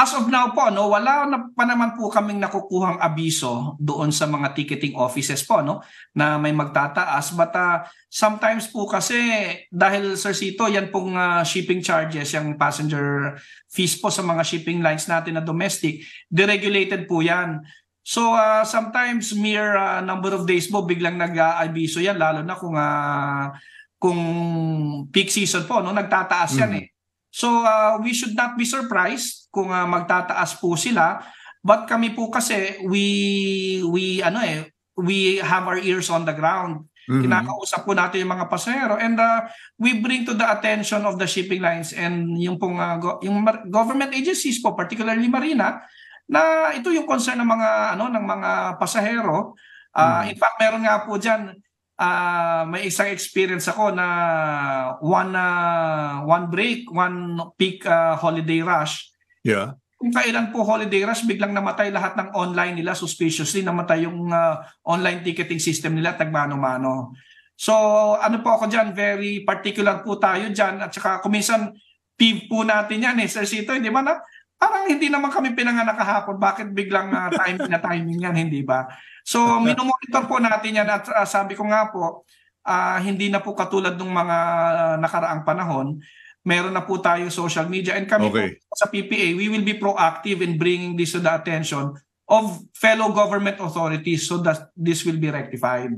As of now po, no, wala na pa naman po kaming nakukuhang abiso doon sa mga ticketing offices po, no, na may magtataas. But sometimes po kasi dahil Sir Sito, yan pong shipping charges, yung passenger fees po sa mga shipping lines natin na domestic, deregulated po yan. So sometimes mere number of days po biglang nag-aabiso yan, lalo na kung peak season po, no, nagtataas yan eh. So we should not be surprised kung magtataas po sila, but kami po kasi we have our ears on the ground. Kinakausap po natin yung mga pasahero, and we bring to the attention of the shipping lines and yung pong yung government agencies po, particularly Marina, na ito yung concern ng mga pasahero. In fact, meron nga po diyan, may isang experience ako na one peak holiday rush. Yeah. Kung kailan po holiday rush, biglang namatay lahat ng online nila, suspiciously namatay yung online ticketing system nila, tagmano-mano. So ano po ako dyan, very particular po tayo dyan, at saka kuminsan peeve po natin yan Sir Sito, hindi ba na? Parang hindi naman kami pinanganak kahapon, bakit biglang timing yan, hindi ba? So minomonitor po natin yan, at sabi ko nga po, hindi na po katulad ng mga nakaraang panahon. Meron na po tayo social media, and kami po sa PPA, we will be proactive in bringing this to the attention of fellow government authorities so that this will be rectified.